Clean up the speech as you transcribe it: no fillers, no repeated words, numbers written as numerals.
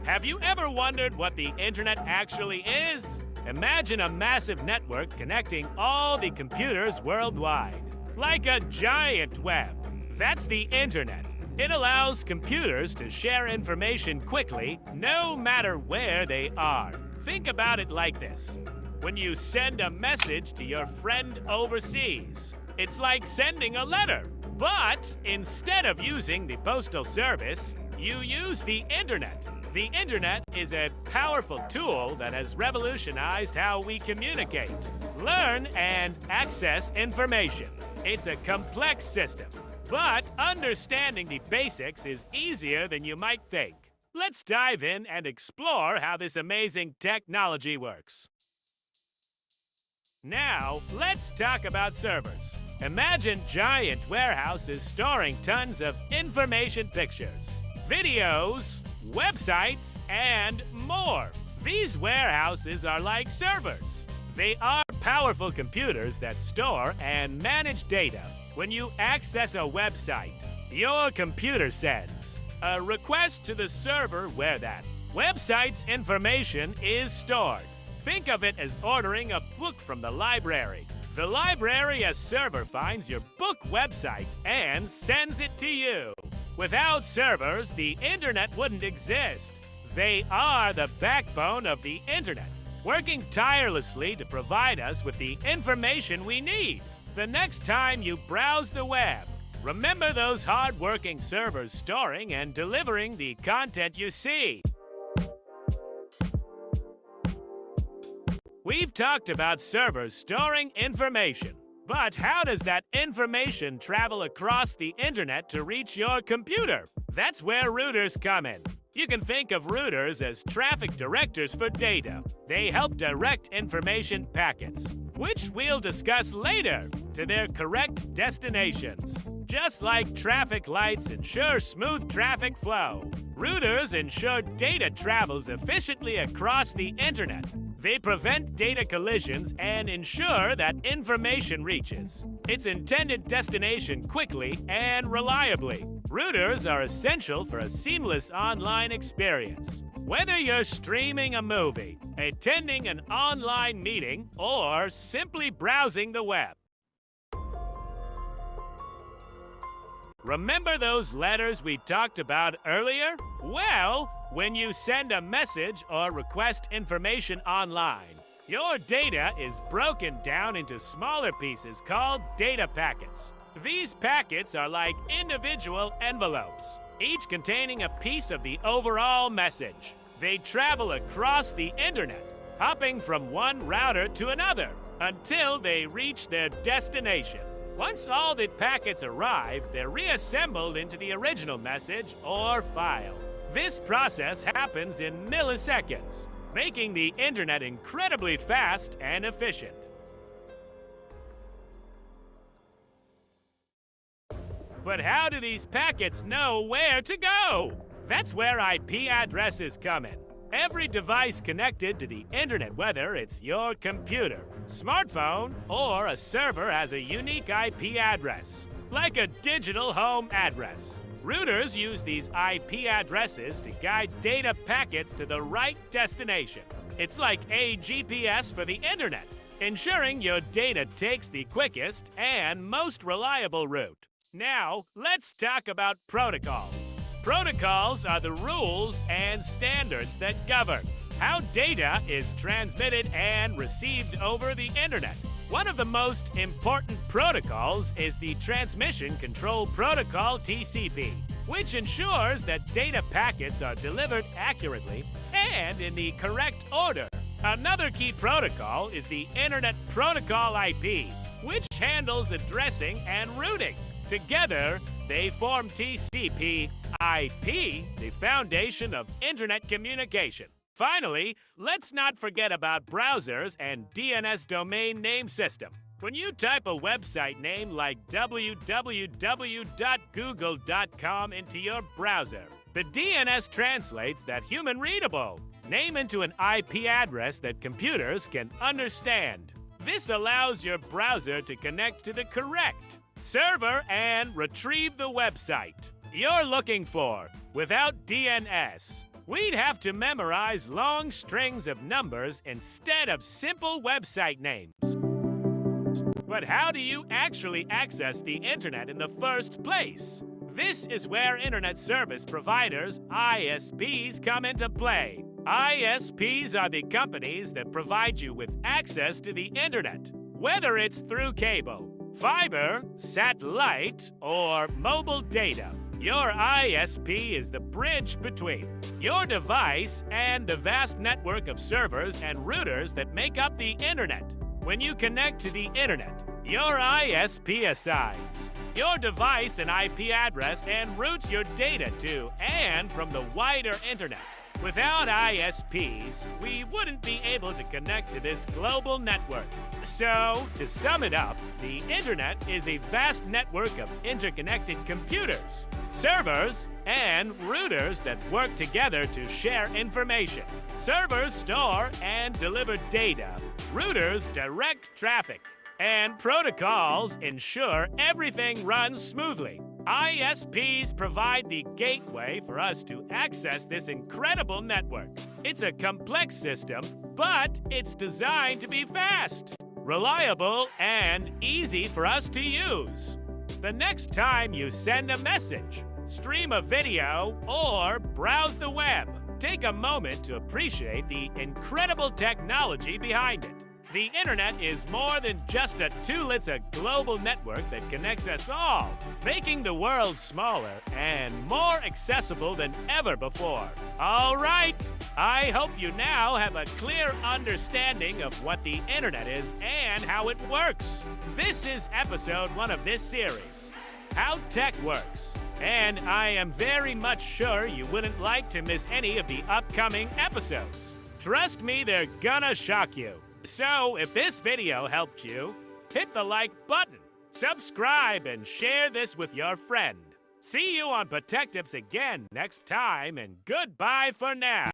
Have you ever wondered what the internet actually is? Imagine a massive network connecting all the computers worldwide, like a giant web. That's the internet. It allows computers to share information quickly, no matter where they are. Think about it like this. When you send a message to your friend overseas, it's like sending a letter. But instead of using the postal service, you use the internet. The internet is a powerful tool that has revolutionized how we communicate, learn, and access information. It's a complex system, but understanding the basics is easier than you might think. Let's dive in and explore how this amazing technology works. Now, let's talk about servers. Imagine giant warehouses storing tons of information, pictures, videos, websites, and more. These warehouses are like servers. They are powerful computers that store and manage data. When you access a website, your computer sends a request to the server where that website's information is stored. Think of it as ordering a book from the library. The library server finds your book website and sends it to you. Without servers, the internet wouldn't exist. They are the backbone of the internet, working tirelessly to provide us with the information we need. The next time you browse the web, remember those hard-working servers storing and delivering the content you see. We've talked about servers storing information, but how does that information travel across the internet to reach your computer? That's where routers come in. You can think of routers as traffic directors for data. They help direct information packets, which we'll discuss later, to their correct destinations. Just like traffic lights ensure smooth traffic flow, routers ensure data travels efficiently across the internet. They prevent data collisions and ensure that information reaches its intended destination quickly and reliably. Routers are essential for a seamless online experience. Whether you're streaming a movie, attending an online meeting, or simply browsing the web. Remember those letters we talked about earlier? Well, when you send a message or request information online, your data is broken down into smaller pieces called data packets. These packets are like individual envelopes, each containing a piece of the overall message. They travel across the internet, hopping from one router to another until they reach their destination. Once all the packets arrive, they're reassembled into the original message or file. This process happens in milliseconds, making the internet incredibly fast and efficient. But how do these packets know where to go? That's where IP addresses come in. Every device connected to the internet, whether it's your computer, smartphone, or a server, has a unique IP address, like a digital home address. Routers use these IP addresses to guide data packets to the right destination. It's like a GPS for the internet, ensuring your data takes the quickest and most reliable route. Now, let's talk about protocols. Protocols are the rules and standards that govern how data is transmitted and received over the internet. One of the most important protocols is the Transmission Control Protocol (TCP), which ensures that data packets are delivered accurately and in the correct order. Another key protocol is the Internet Protocol IP, which handles addressing and routing. Together, they form TCP/IP, the foundation of internet communication. Finally, let's not forget about browsers and DNS domain name system. When you type a website name like www.google.com into your browser, the DNS translates that human-readable name into an IP address that computers can understand. This allows your browser to connect to the correct server and retrieve the website you're looking for without DNS. We'd have to memorize long strings of numbers instead of simple website names. But how do you actually access the internet in the first place? This is where internet service providers, ISPs, come into play. ISPs are the companies that provide you with access to the internet, whether it's through cable, fiber, satellite, or mobile data. Your ISP is the bridge between your device and the vast network of servers and routers that make up the internet. When you connect to the internet, your ISP assigns your device an IP address and routes your data to and from the wider internet. Without ISPs, we wouldn't be able to connect to this global network. So, to sum it up, the internet is a vast network of interconnected computers, servers, and routers that work together to share information. Servers store and deliver data. Routers direct traffic. And protocols ensure everything runs smoothly. ISPs provide the gateway for us to access this incredible network. It's a complex system, but it's designed to be fast, reliable, and easy for us to use. The next time you send a message, stream a video, or browse the web, take a moment to appreciate the incredible technology behind it. The internet is more than just a tool, it's a global network that connects us all, making the world smaller and more accessible than ever before. All right, I hope you now have a clear understanding of what the internet is and how it works. This is episode 1 of this series, How Tech Works. And I am very much sure you wouldn't like to miss any of the upcoming episodes. Trust me, they're gonna shock you. So, if this video helped you, hit the like button, subscribe, and share this with your friend. See you on Protect Tips again next time, and goodbye for now.